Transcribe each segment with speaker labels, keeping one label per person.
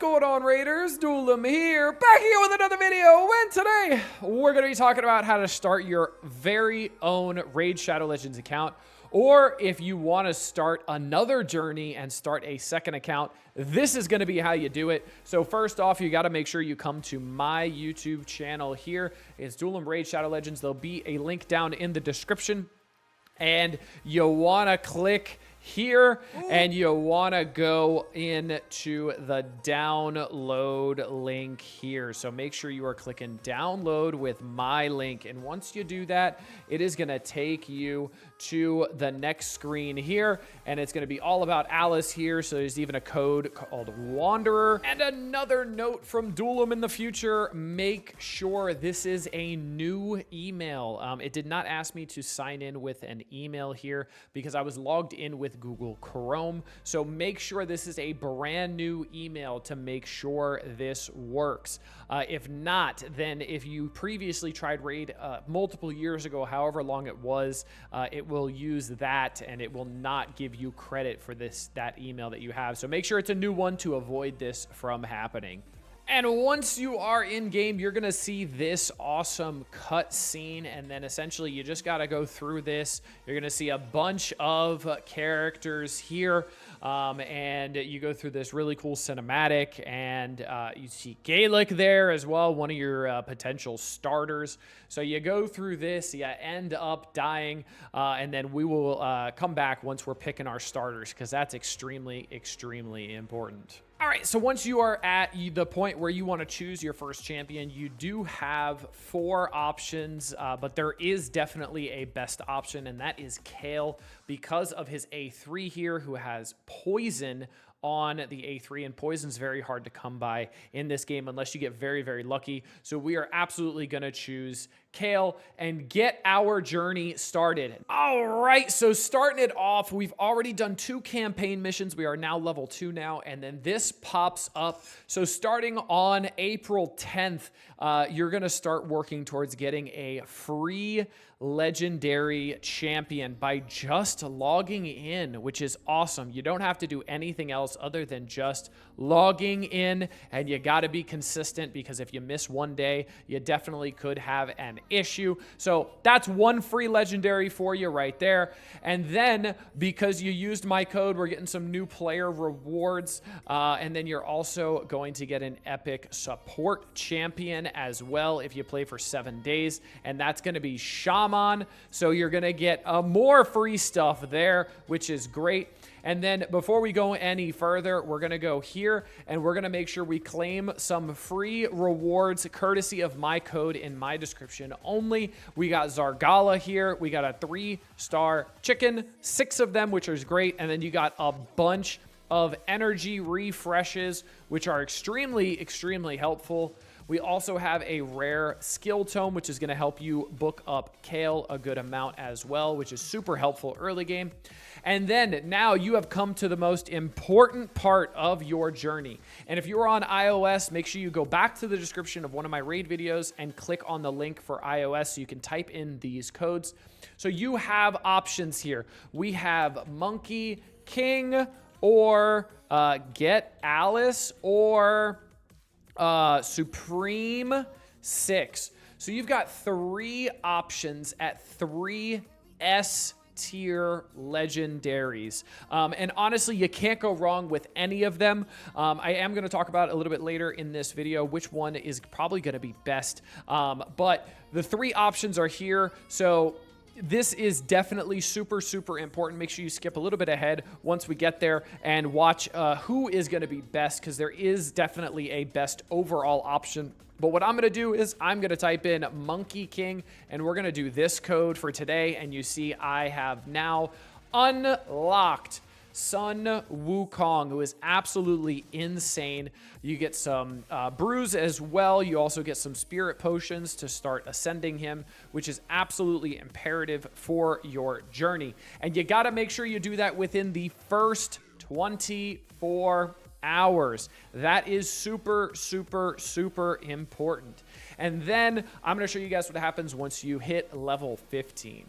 Speaker 1: going on, Raiders? Duelim here, back here with another video, and today we're going to be talking about how to start your very own Raid Shadow Legends account, or if you want to start another journey and start a second account, this is going to be how you do it. So first off, you got to make sure you come to my YouTube channel here. It's Duelim Raid Shadow Legends. There'll be a link down in the description, and you want to click here, and you want to go into the download link here. So make sure you are clicking download with my link, and once you do that, it is going to take you to the next screen here, and it's going to be all about Alice here. So there's even a code called Wanderer. And another note from Duelim in the future, make sure this is a new email. It did not ask me to sign in with an email here because I was logged in with Google Chrome. So make sure this is a brand new email to make sure this works. If not, then if you previously tried Raid multiple years ago, however long it was, it will use that and it will not give you credit for that email that you have. So make sure it's a new one to avoid this from happening. And once you are in game, you're going to see this awesome cut scene, and then essentially you just got to go through this. You're going to see a bunch of characters here, and you go through this really cool cinematic, and you see Gaelic there as well, one of your potential starters. So you go through this, you end up dying, and then we will come back once we're picking our starters, because that's extremely, extremely important. All right, so once you are at the point where you want to choose your first champion, you do have 4 options, but there is definitely a best option, and that is Kale, because of his A3 here, who has poison on the A3, and poison's very hard to come by in this game unless you get very, very lucky. So we are absolutely going to choose Kale and get our journey started. All right, so starting it off, we've already done 2 campaign missions. We are now level 2 now, and then this pops up. So starting on April 10th, you're going to start working towards getting a free legendary champion by just logging in, which is awesome. You don't have to do anything else other than just logging in, and you got to be consistent, because if you miss one day, you definitely could have an issue. So that's 1 free legendary for you right there. And then because you used my code, we're getting some new player rewards, and then you're also going to get an epic support champion as well if you play for 7 days, and that's going to be Shaman. So you're going to get more free stuff there, which is great. And then before we go any further, we're going to go here and we're going to make sure we claim some free rewards courtesy of my code in my description only. We got Zargala here. We got a 3-star chicken, 6 of them, which is great. And then you got a bunch of energy refreshes, which are extremely, extremely helpful. We also have a rare skill tome, which is going to help you book up Kale a good amount as well, which is super helpful early game. And then now you have come to the most important part of your journey. And if you're on iOS, make sure you go back to the description of one of my raid videos and click on the link for iOS so you can type in these codes. So you have options here. We have Monkey King, or Get Alice, or Supreme 6. So you've got 3 options at 3 S-tier legendaries. And honestly, you can't go wrong with any of them. I am going to talk about a little bit later in this video which one is probably going to be best. But the 3 options are here. So this is definitely super, super important. Make sure you skip a little bit ahead once we get there and watch who is going to be best, because there is definitely a best overall option. But what I'm going to do is I'm going to type in Monkey King, and we're going to do this code for today. And you see I have now unlocked Sun Wukong, who is absolutely insane. You get some brews as well. You also get some spirit potions to start ascending him, which is absolutely imperative for your journey. And you got to make sure you do that within the first 24 hours. That is super, super, super important. And then I'm going to show you guys what happens once you hit level 15.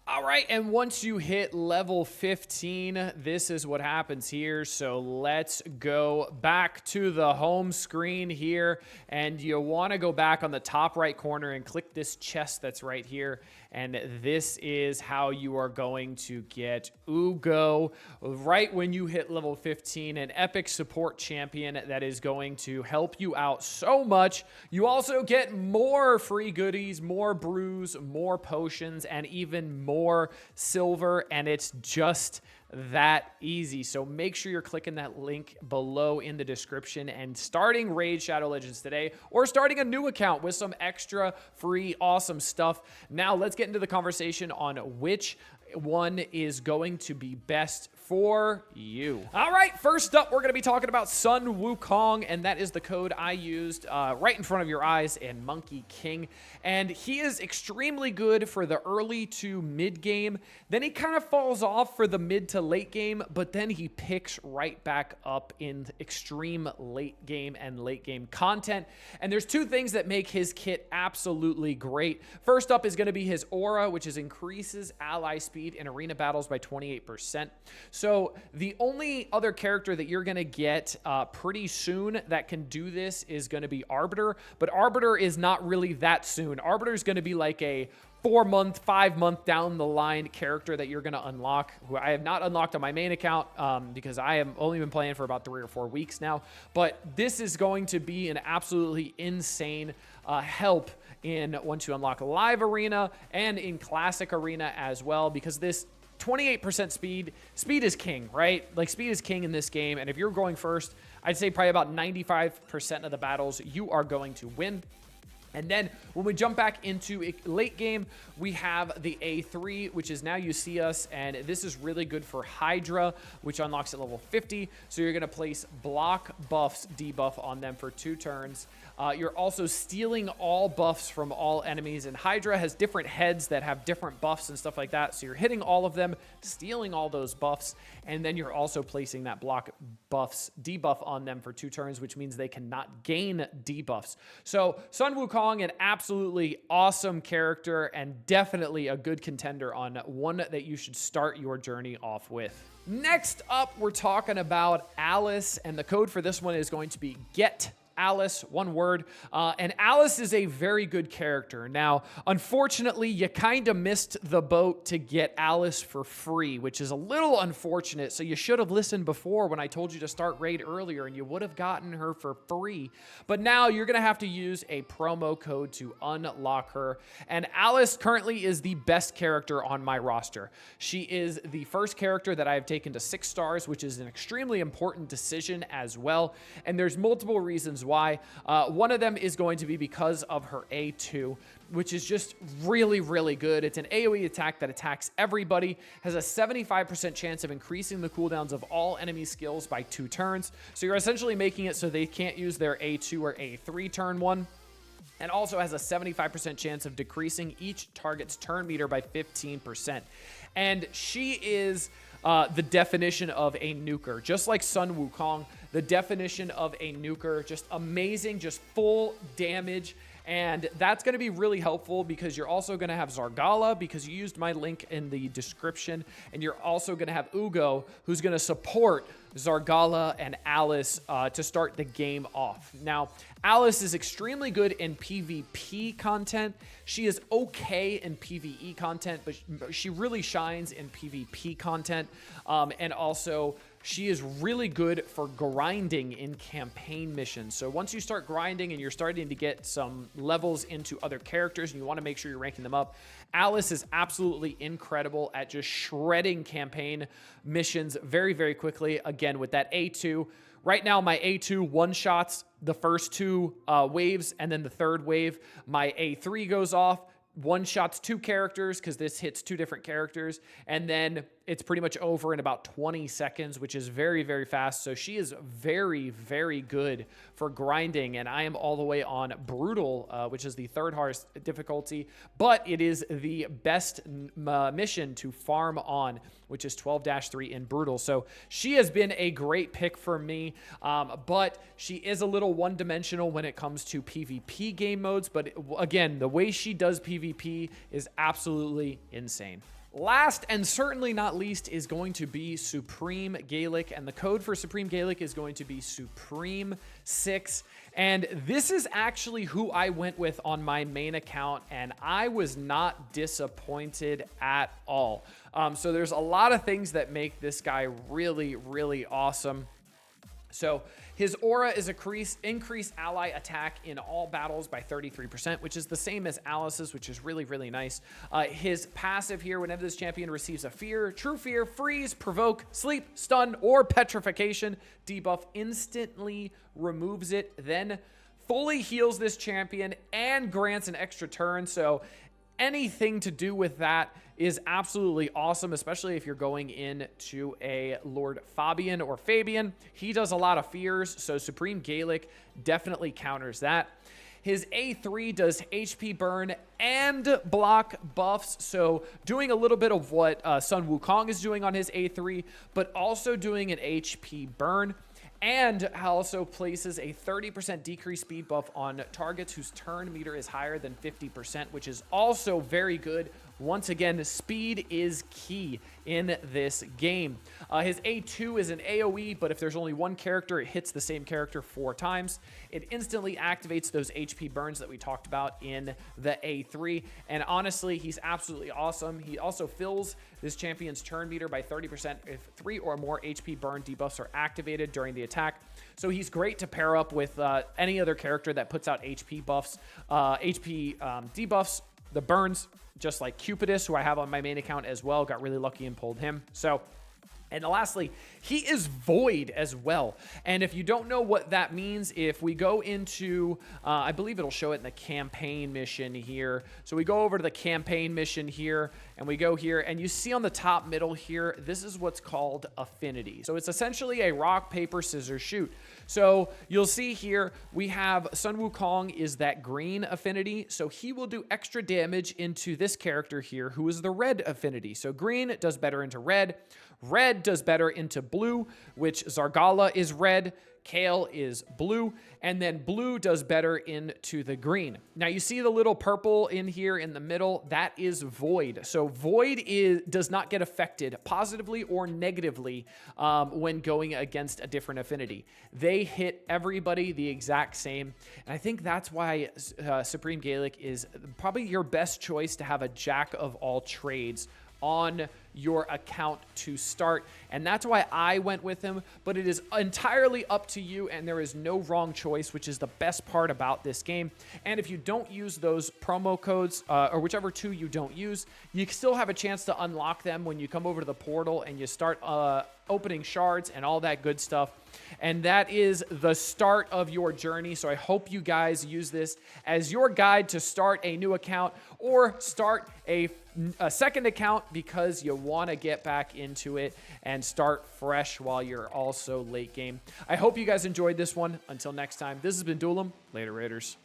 Speaker 1: All right, and once you hit level 15, this is what happens here. So let's go back to the home screen here, and you want to go back on the top right corner and click this chest that's right here, and this is how you are going to get Ugo right when you hit level 15, an epic support champion that is going to help you out so much. You also get more free goodies, more brews, more potions, and even more silver, and it's just that easy. So make sure you're clicking that link below in the description and starting Raid Shadow Legends today, or starting a new account with some extra free awesome stuff. Now let's get into the conversation on which one is going to be best for you. All right, first up, we're going to be talking about Sun Wukong, and that is the code I used right in front of your eyes in Monkey King. And he is extremely good for the early to mid game. Then he kind of falls off for the mid to late game, but then he picks right back up in extreme late game and late game content. And there's two things that make his kit absolutely great. First up is going to be his aura, which is increases ally speed in arena battles by 28%. So the only other character that you're going to get pretty soon that can do this is going to be Arbiter, but Arbiter is not really that soon. Arbiter is going to be like a 4-month, 5-month down the line character that you're going to unlock, who I have not unlocked on my main account because I have only been playing for about 3 or 4 weeks now. But this is going to be an absolutely insane help in once you unlock live arena and in classic arena as well, because this 28% speed is king, right? Like, speed is king in this game, and if you're going first, I'd say probably about 95% of the battles you are going to win. And then when we jump back into a late game, we have the A3, which is now you see us, and this is really good for Hydra, which unlocks at level 50. So you're going to place block buffs debuff on them for 2 turns. You're also stealing all buffs from all enemies, and Hydra has different heads that have different buffs and stuff like that. So you're hitting all of them, stealing all those buffs, and then you're also placing that block buffs debuff on them for 2 turns, which means they cannot gain debuffs. So Sun Wukong, an absolutely awesome character and definitely a good contender on one that you should start your journey off with. Next up, we're talking about Alice, and the code for this one is going to be GET Alice, one word. And Alice is a very good character. Now, unfortunately, you kind of missed the boat to get Alice for free, which is a little unfortunate. So you should have listened before when I told you to start raid earlier, and you would have gotten her for free. But now you're going to have to use a promo code to unlock her. And Alice currently is the best character on my roster. She is the first character that I have taken to 6 stars, which is an extremely important decision as well. And there's multiple reasons why. One of them is going to be because of her A2, which is just really, really good. It's an AoE attack that attacks everybody, has a 75% chance of increasing the cooldowns of all enemy skills by 2 turns. So you're essentially making it so they can't use their A2 or A3 turn 1. And also has a 75% chance of decreasing each target's turn meter by 15%. And she is the definition of a nuker. Just like Sun Wukong, the definition of a nuker, just amazing, just full damage. And that's going to be really helpful because you're also going to have Zargala, because you used my link in the description. And you're also going to have Ugo, who's going to support Zargala and Alice to start the game off. Now, Alice is extremely good in PvP content. She is okay in PvE content, but she really shines in PvP content. And also, she is really good for grinding in campaign missions. So once you start grinding and you're starting to get some levels into other characters and you want to make sure you're ranking them up, Alice is absolutely incredible at just shredding campaign missions very, very quickly. Again, with that A2. Right now, my A2 one-shots the first 2 waves, and then the 3rd wave, my A3 goes off, one-shots 2 characters, because this hits 2 different characters, and then it's pretty much over in about 20 seconds, which is very, very fast. So she is very, very good for grinding, and I am all the way on Brutal, which is the 3rd hardest difficulty, but it is the best mission to farm on, which is 12-3 in Brutal. So she has been a great pick for me, but she is a little one-dimensional when it comes to PvP game modes, but again, the way she does PvP is absolutely insane. Last and certainly not least is going to be Supreme Gaelic, and the code for Supreme Gaelic is going to be Supreme6. And this is actually who I went with on my main account, and I was not disappointed at all. So there's a lot of things that make this guy really, really awesome. So his aura is increase ally attack in all battles by 33%, which is the same as Alice's, which is really, really nice. His passive here, whenever this champion receives a fear, true fear, freeze, provoke, sleep, stun, or petrification debuff, instantly removes it, then fully heals this champion and grants an extra turn. So anything to do with that is absolutely awesome, especially if you're going into a Lord Fabian or Fabian. He does a lot of fears, so Supreme Gaelic definitely counters that. His A3 does HP burn and block buffs, so doing a little bit of what Sun Wukong is doing on his A3, but also doing an HP burn. And also places a 30% decreased speed buff on targets whose turn meter is higher than 50%, which is also very good. Once again, speed is key in this game. His A2 is an AoE, but if there's only one character, it hits the same character 4 times. It instantly activates those HP burns that we talked about in the A3. And honestly, he's absolutely awesome. He also fills this champion's turn meter by 30% if 3 or more HP burn debuffs are activated during the attack. So he's great to pair up with any other character that puts out HP buffs, debuffs, the burns, just like Cupidus, who I have on my main account as well. Got really lucky and pulled him. So, and lastly, he is void as well. And if you don't know what that means, if we go into, I believe it'll show it in the campaign mission here. So we go over to the campaign mission here, and we go here, and you see on the top middle here, this is what's called affinity. So it's essentially a rock, paper, scissors, shoot. So you'll see here, we have Sun Wukong is that green affinity. So he will do extra damage into this character here, who is the red affinity. So green does better into red. Red does better into blue, which Zargala is red, Kale is blue, and then blue does better into the green. Now you see the little purple in here in the middle, that is void. So void does not get affected positively or negatively when going against a different affinity. They hit everybody the exact same. And I think that's why Supreme Gaelic is probably your best choice to have a jack of all trades on your account to start, and that's why I went with him. But it is entirely up to you, and there is no wrong choice, which is the best part about this game. And if you don't use those promo codes, or whichever two you don't use, you still have a chance to unlock them when you come over to the portal and you start opening shards and all that good stuff. And that is the start of your journey. So I hope you guys use this as your guide to start a new account or start a second account because you want to get back into it and start fresh while you're also late game. I hope you guys enjoyed this one. Until next time, this has been Duelim. Later, Raiders.